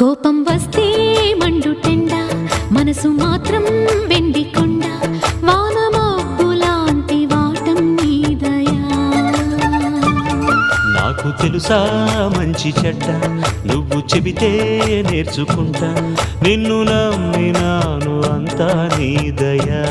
కోపం వస్తే మండుటెండ మనసు మాత్రం వెండి కొండ వానమబ్బులాంటి వాటం నీదయా నాకు తెలుసా మంచి చెడ్డ నువ్వు చెబితే నేర్చుకుంటా నిన్ను నమ్మినాను అంతా నీదయా